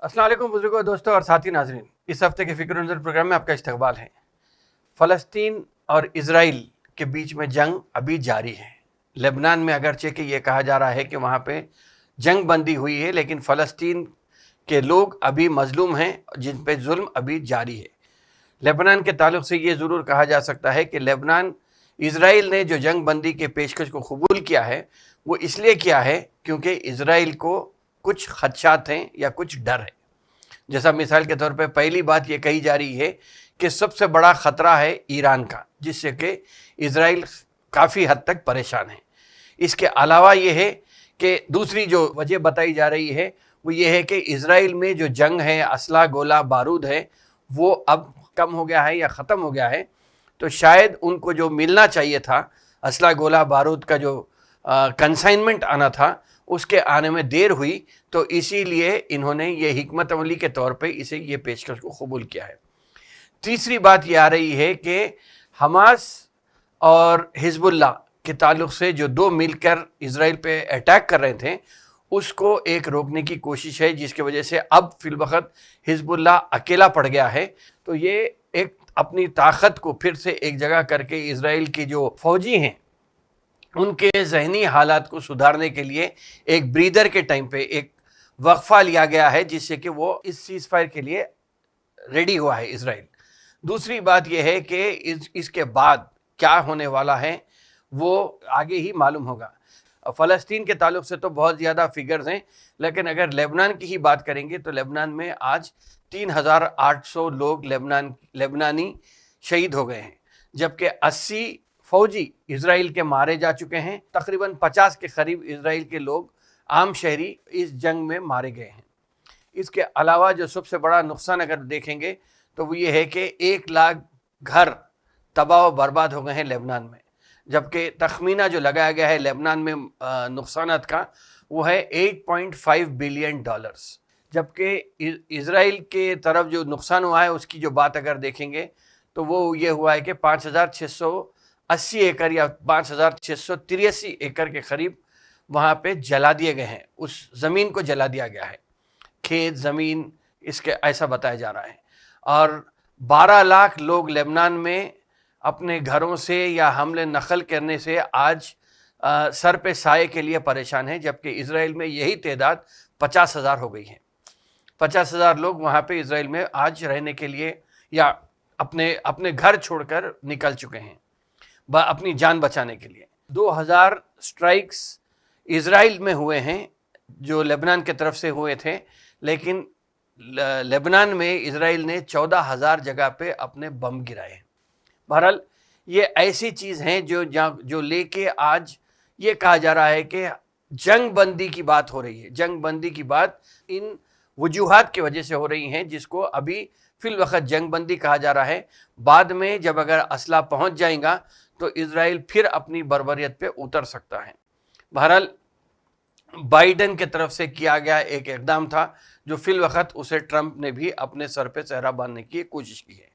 अस्सलाम वालेकुम बुजुर्गों, दोस्तों और साथी नाजरीन। इस हफ्ते के फिक्र नज़र प्रोग्राम में आपका इस्तकबाल है। फ़लस्तीन और इजराइल के बीच में जंग अभी जारी है। लेबनान में अगरचे कि ये कहा जा रहा है कि वहाँ पे जंग बंदी हुई है, लेकिन फ़लस्तीन के लोग अभी मजलूम हैं जिन पे जुल्म अभी जारी है। लेबनान के ताल्लुक से ये ज़रूर कहा जा सकता है कि लेबनान इजराइल ने जो जंग बंदी के पेशकश को कबूल किया है वो इसलिए किया है क्योंकि इजराइल को कुछ खदशात हैं या कुछ डर है। जैसा मिसाल के तौर पे पहली बात ये कही जा रही है कि सबसे बड़ा ख़तरा है ईरान का, जिससे कि इजराइल काफ़ी हद तक परेशान है। इसके अलावा ये है कि दूसरी जो वजह बताई जा रही है वो ये है कि इजराइल में जो जंग है, असला गोला बारूद है, वो अब कम हो गया है या ख़त्म हो गया है। तो शायद उनको जो मिलना चाहिए था, असला गोला बारूद का जो कंसाइनमेंट आना था, उसके आने में देर हुई, तो इसीलिए इन्होंने ये हिकमत अमली के तौर पे इसे ये पेशकश को कबूल किया है। तीसरी बात ये आ रही है कि हमास और हिजबुल्लाह के ताल्लुक से जो दो मिलकर इजराइल पे अटैक कर रहे थे, उसको एक रोकने की कोशिश है, जिसकी वजह से अब फिलवक़्त हिजबुल्लाह अकेला पड़ गया है। तो ये एक अपनी ताकत को फिर से एक जगह करके इजराइल के जो फौजी हैं उनके जहनी हालात को सुधारने के लिए एक ब्रीदर के टाइम पे एक वक्फा लिया गया है, जिससे कि वो इस सीज़ फायर के लिए रेडी हुआ है इजराइल। दूसरी बात यह है कि इसके बाद क्या होने वाला है वो आगे ही मालूम होगा। फ़लस्तीन के ताल्लुक से तो बहुत ज़्यादा फिगर्स हैं, लेकिन अगर लेबनान की ही बात करेंगे तो लेबनान में आज 3800 लोग लेबनानी शहीद हो गए हैं, जबकि 80 फौजी इजराइल के मारे जा चुके हैं। तकरीबन 50 के करीब इजराइल के लोग आम शहरी इस जंग में मारे गए हैं। इसके अलावा जो सबसे बड़ा नुकसान अगर देखेंगे तो वो ये है कि 1 लाख घर तबाह व बर्बाद हो गए हैं लेबनान में, जबकि तखमीना जो लगाया गया है लेबनान में नुकसानात का वो है $8.5 बिलियन। जबकि इजराइल के तरफ जो नुकसान हुआ है उसकी जो बात अगर देखेंगे तो वो ये हुआ है कि 5680 एकड़ या 5683 एकड़ के करीब वहाँ पे जला दिए गए हैं, उस ज़मीन को जला दिया गया है, खेत ज़मीन इसके ऐसा बताया जा रहा है। और 12 लाख लोग लेबनान में अपने घरों से या हमले नकल करने से आज सर पे साए के लिए परेशान हैं, जबकि इजराइल में यही तादाद 50,000 हो गई है। 50,000 लोग वहाँ पे इजराइल में आज रहने के लिए या अपने घर छोड़कर निकल चुके हैं अपनी जान बचाने के लिए। 2000 स्ट्राइक्स इजराइल में हुए हैं जो लेबनान की तरफ से हुए थे, लेकिन लेबनान में इजराइल ने 14,000 जगह पे अपने बम गिराए हैं। बहरहाल ये ऐसी चीज़ हैं जो लेके आज ये कहा जा रहा है कि जंग बंदी की बात हो रही है। जंग बंदी की बात इन वजूहात की वजह से हो रही हैं, जिसको अभी फिल वक्त जंग बंदी कहा जा रहा है। बाद में जब अगर असला पहुंच जाएगा तो इजराइल फिर अपनी बर्बरियत पे उतर सकता है। बहरहाल बाइडन के तरफ से किया गया एक इकदाम था जो फिल वक्त उसे ट्रंप ने भी अपने सर पे सहरा बांधने की कोशिश की है।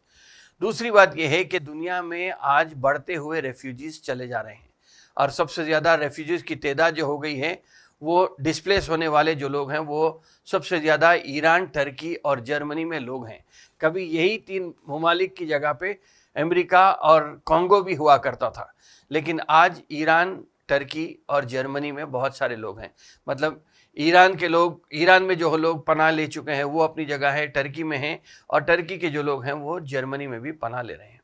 दूसरी बात यह है कि दुनिया में आज बढ़ते हुए रेफ्यूजीज चले जा रहे हैं, और सबसे ज़्यादा रेफ्यूजीज की तादाद जो हो गई है वो डिस्प्लेस होने वाले जो लोग हैं वो सबसे ज़्यादा ईरान, टर्की और जर्मनी में लोग हैं। कभी यही 3 ममालिक की जगह पे अमेरिका और कॉन्गो भी हुआ करता था, लेकिन आज ईरान, टर्की और जर्मनी में बहुत सारे लोग हैं। मतलब ईरान के लोग, ईरान में जो लोग पनाह ले चुके हैं वो अपनी जगह है, टर्की में हैं, और टर्की के जो लोग हैं वो जर्मनी में भी पनाह ले रहे हैं।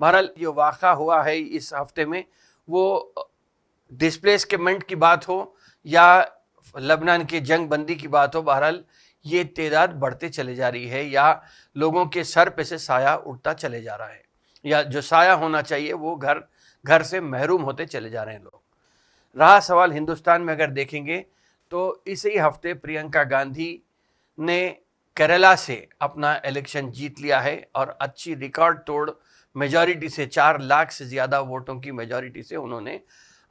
बहरहाल जो वाक़ा हुआ है इस हफ्ते में, वो डिस्प्लेसमेंट की बात हो या लेबनान की जंग बंदी की बात हो, बहरहाल ये तादाद बढ़ते चले जा रही है, या लोगों के सर पे से साया उठता चले जा रहा है, या जो साया होना चाहिए वो घर से महरूम होते चले जा रहे हैं लोग। रहा सवाल हिंदुस्तान में अगर देखेंगे तो इसी हफ्ते प्रियंका गांधी ने केरला से अपना इलेक्शन जीत लिया है, और अच्छी रिकॉर्ड तोड़ मेजॉरिटी से 4 लाख से ज़्यादा वोटों की मेजॉरिटी से उन्होंने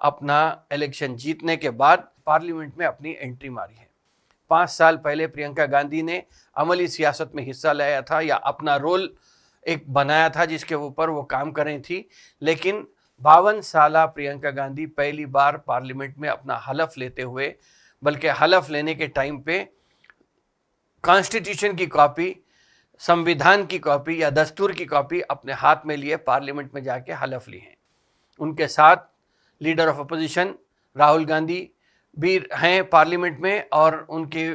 अपना इलेक्शन जीतने के बाद पार्लियामेंट में अपनी एंट्री मारी है। 5 साल पहले प्रियंका गांधी ने अमली सियासत में हिस्सा लिया था या अपना रोल एक बनाया था जिसके ऊपर वो काम कर रही थी, लेकिन 52 साला प्रियंका गांधी पहली बार पार्लियामेंट में अपना हलफ लेते हुए, बल्कि हलफ लेने के टाइम पे कॉन्स्टिट्यूशन की कॉपी, संविधान की कॉपी या दस्तूर की कॉपी अपने हाथ में लिए पार्लियामेंट में जाके हलफ ली हैं। उनके साथ leader of opposition Rahul Gandhi भी हैं पार्लियामेंट में, और उनकी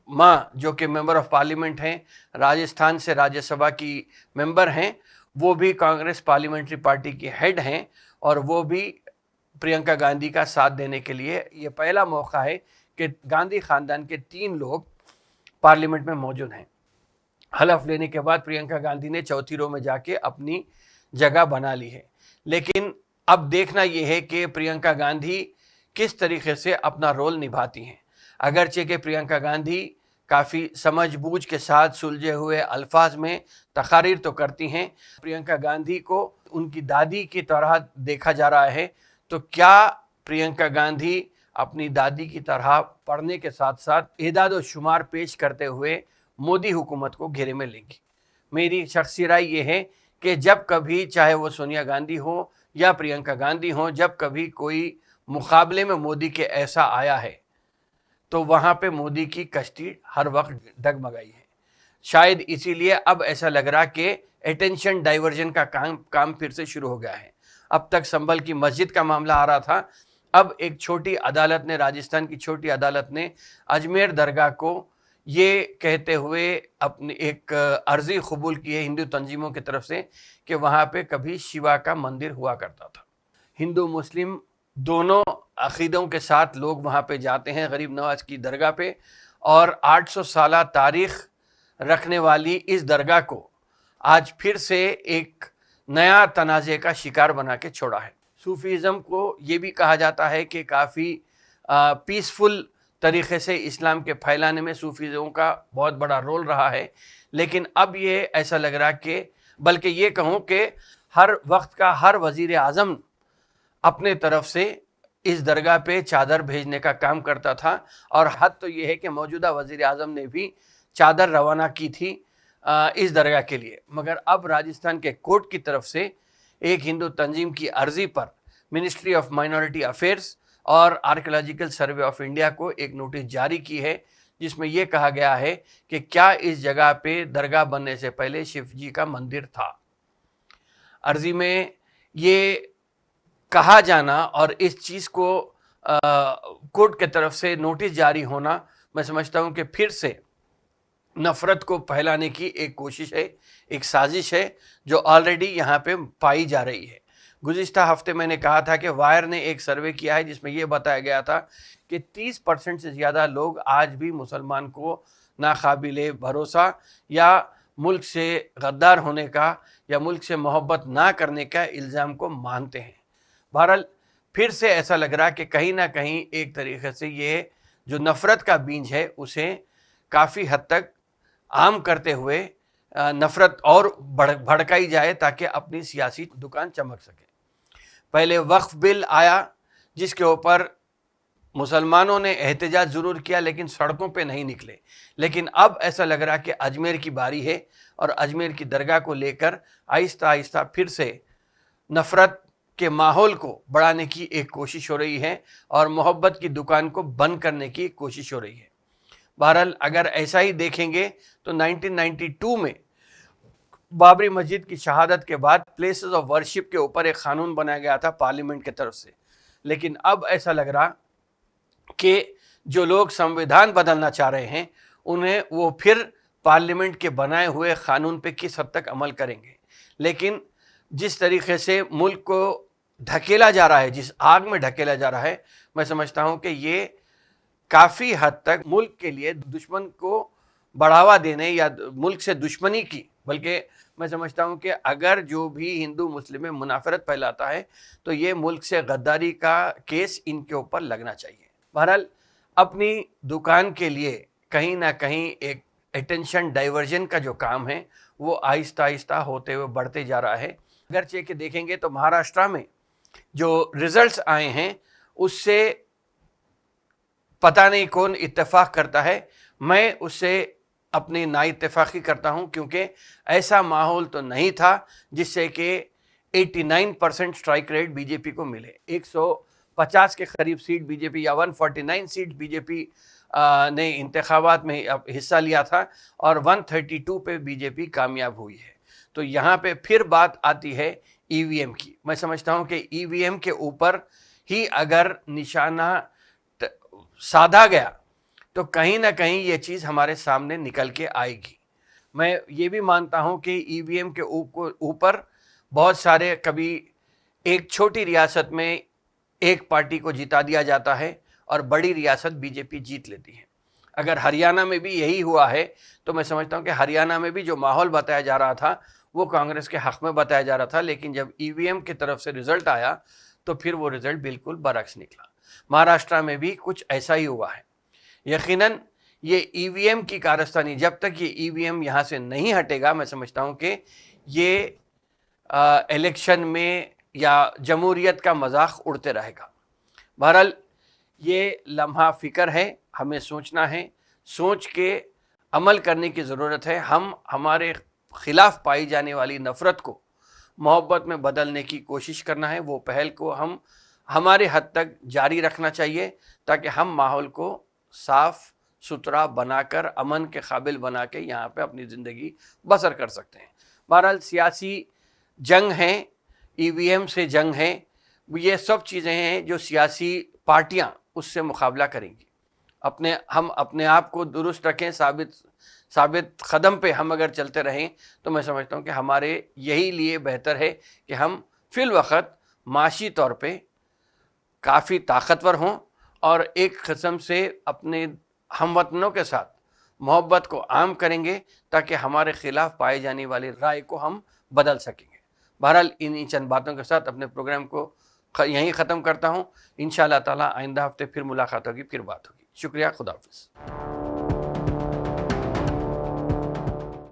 माँ जो कि मेंबर ऑफ पार्लियामेंट हैं, राजस्थान से राज्यसभा की मेंबर हैं, वो भी कांग्रेस पार्लियामेंट्री पार्टी की हेड हैं, और वो भी प्रियंका गांधी का साथ देने के लिए ये पहला मौका है कि गांधी खानदान के 3 लोग पार्लियामेंट में मौजूद हैं। हलफ लेने के बाद प्रियंका गांधी ने चौथी रो में जाके अपनी जगह बना ली है। लेकिन अब देखना यह है कि प्रियंका गांधी किस तरीके से अपना रोल निभाती हैं। अगरचे कि प्रियंका गांधी काफ़ी समझबूझ के साथ सुलझे हुए अल्फाज में तकारीर तो करती हैं, प्रियंका गांधी को उनकी दादी की तरह देखा जा रहा है, तो क्या प्रियंका गांधी अपनी दादी की तरह पढ़ने के साथ साथ एदाद व शुमार पेश करते हुए मोदी हुकूमत को घेरे में लेंगी? मेरी शख्सी राय ये है कि जब कभी, चाहे वो सोनिया गांधी हो या प्रियंका गांधी हो, जब कभी कोई मुकाबले में मोदी के ऐसा आया है तो वहाँ पे मोदी की कश्ती हर वक्त डगमगाई है। शायद इसीलिए अब ऐसा लग रहा कि अटेंशन डाइवर्जन का काम फिर से शुरू हो गया है। अब तक संभल की मस्जिद का मामला आ रहा था, अब एक छोटी अदालत ने, राजस्थान की छोटी अदालत ने अजमेर दरगाह को ये कहते हुए अपनी एक अर्जी कबूल की है हिंदू तंजीमों की तरफ से कि वहाँ पे कभी शिवा का मंदिर हुआ करता था। हिंदू मुस्लिम दोनों अकीदों के साथ लोग वहाँ पे जाते हैं गरीब नवाज की दरगाह पे, और 800 साल तारीख रखने वाली इस दरगाह को आज फिर से एक नया तनाज़े का शिकार बना के छोड़ा है। सूफीज़म को ये भी कहा जाता है कि काफ़ी पीसफुल तरीक़े से इस्लाम के फैलाने में सूफीज़ों का बहुत बड़ा रोल रहा है, लेकिन अब ये ऐसा लग रहा कि, बल्कि ये कहूँ कि हर वक्त का हर वज़ीर आज़म अपने तरफ से इस दरगाह पे चादर भेजने का काम करता था, और हद तो ये है कि मौजूदा वज़ीर आज़म ने भी चादर रवाना की थी इस दरगाह के लिए। मगर अब राजस्थान के कोर्ट की तरफ से एक हिंदू तंजीम की अर्ज़ी पर मिनिस्ट्री ऑफ माइनॉरिटी अफेयर्स और आर्कियोलॉजिकल सर्वे ऑफ इंडिया को एक नोटिस जारी की है, जिसमें यह कहा गया है कि क्या इस जगह पे दरगाह बनने से पहले शिव जी का मंदिर था। अर्जी में ये कहा जाना और इस चीज़ को कोर्ट के तरफ से नोटिस जारी होना, मैं समझता हूँ कि फिर से नफ़रत को फैलाने की एक कोशिश है, एक साजिश है जो ऑलरेडी यहाँ पे पाई जा रही है। गुज़िश्ता हफ्ते मैंने कहा था कि वायर ने एक सर्वे किया है जिसमें यह बताया गया था कि 30% से ज़्यादा लोग आज भी मुसलमान को नाकाबिले भरोसा या मुल्क से गद्दार होने का या मुल्क से मोहब्बत ना करने का इल्ज़ाम को मानते हैं। बहरहाल फिर से ऐसा लग रहा कि कहीं ना कहीं एक तरीक़े से ये जो नफ़रत का बीज है उसे काफ़ी हद तक आम करते हुए नफ़रत और भड़काई जाए ताकि अपनी सियासी दुकान चमक सके। पहले वक्फ बिल आया जिसके ऊपर मुसलमानों ने एहतजाज ज़रूर किया लेकिन सड़कों पे नहीं निकले, लेकिन अब ऐसा लग रहा कि अजमेर की बारी है और अजमेर की दरगाह को लेकर आहिस्ता आहिस्ता फिर से नफ़रत के माहौल को बढ़ाने की एक कोशिश हो रही है और मोहब्बत की दुकान को बंद करने की कोशिश हो रही है। बहरहाल अगर ऐसा ही देखेंगे तो 1992 में बाबरी मस्जिद की शहादत के बाद प्लेसेस ऑफ वर्शिप के ऊपर एक क़ानून बनाया गया था पार्लियामेंट की तरफ से, लेकिन अब ऐसा लग रहा कि जो लोग संविधान बदलना चाह रहे हैं उन्हें वो फिर पार्लियामेंट के बनाए हुए क़ानून पे किस हद तक अमल करेंगे। लेकिन जिस तरीके से मुल्क को ढकेला जा रहा है, जिस आग में ढकेला जा रहा है, मैं समझता हूँ कि ये काफ़ी हद तक मुल्क के लिए दुश्मन को बढ़ावा देने या मुल्क से दुश्मनी की, बल्कि मैं समझता हूँ कि अगर जो भी हिंदू मुस्लिम में मुनाफरत फैलाता है तो ये मुल्क से गद्दारी का केस इनके ऊपर लगना चाहिए। बहरहाल अपनी दुकान के लिए कहीं ना कहीं एक अटेंशन डाइवर्जन का जो काम है वो आहिस्ता आहिस्ता होते हुए बढ़ते जा रहा है। अगरचे कि देखेंगे तो महाराष्ट्र में जो रिजल्ट्स आए हैं उससे पता नहीं कौन इत्तेफाक करता है, मैं उससे अपनी नाइत्तेफाकी करता हूं, क्योंकि ऐसा माहौल तो नहीं था जिससे कि 89% स्ट्राइक रेट बीजेपी को मिले। 50 کے قریب سیٹ بی جے پی یا 149 سیٹ بی جے پی نے انتخابات میں حصہ لیا تھا اور 132 پہ بی جے پی کامیاب ہوئی ہے. تو یہاں پہ پھر بات آتی ہے ای وی ایم کی. میں سمجھتا ہوں کہ ای وی ایم کے اوپر ہی اگر نشانہ سادھا گیا تو کہیں نہ کہیں یہ چیز ہمارے سامنے نکل کے آئے گی. میں یہ بھی مانتا ہوں کہ ای وی ایم کے اوپر بہت سارے کبھی ایک چھوٹی ریاست میں ایک پارٹی کو جتا دیا جاتا ہے اور بڑی ریاست بی جے پی جیت لیتی ہے. اگر ہریانہ میں بھی یہی ہوا ہے تو میں سمجھتا ہوں کہ ہریانہ میں بھی جو ماحول بتایا جا رہا تھا وہ کانگریس کے حق میں بتایا جا رہا تھا، لیکن جب ای وی ایم کی طرف سے رزلٹ آیا تو پھر وہ رزلٹ بالکل برعکس نکلا. مہاراشٹرا میں بھی کچھ ایسا ہی ہوا ہے. یقیناً یہ ای وی ایم کی کارستانی جب تک یہ ای وی ایم یہاں سے نہیں ہٹے گا، میں سمجھتا ہوں کہ یہ الیکشن میں یا جمہوریت کا مذاق اڑتے رہے گا. بہرحال یہ لمحہ فکر ہے، ہمیں سوچنا ہے، سوچ کے عمل کرنے کی ضرورت ہے. ہم ہمارے خلاف پائی جانے والی نفرت کو محبت میں بدلنے کی کوشش کرنا ہے. وہ پہل کو ہم ہمارے حد تک جاری رکھنا چاہیے تاکہ ہم ماحول کو صاف ستھرا بنا کر امن کے قابل بنا کے یہاں پہ اپنی زندگی بسر کر سکتے ہیں. بہرحال سیاسی جنگ ہے، ای وی ایم سے جنگ ہے، یہ سب چیزیں ہیں جو سیاسی پارٹیاں اس سے مقابلہ کریں گی. ہم اپنے آپ کو درست رکھیں، ثابت قدم پہ ہم اگر چلتے رہیں تو میں سمجھتا ہوں کہ ہمارے یہی لیے بہتر ہے کہ ہم فی الوقت معاشی طور پہ کافی طاقتور ہوں اور ایک قسم سے اپنے ہم وطنوں کے ساتھ محبت کو عام کریں گے تاکہ ہمارے خلاف پائے جانے والی رائے کو ہم بدل سکیں گے. بہرحال انہی چند باتوں کے ساتھ اپنے پروگرام کو یہیں ختم کرتا ہوں. انشاءاللہ تعالی آئندہ ہفتے پھر ملاقات ہوگی، پھر بات ہوگی. شکریہ، خدا حافظ.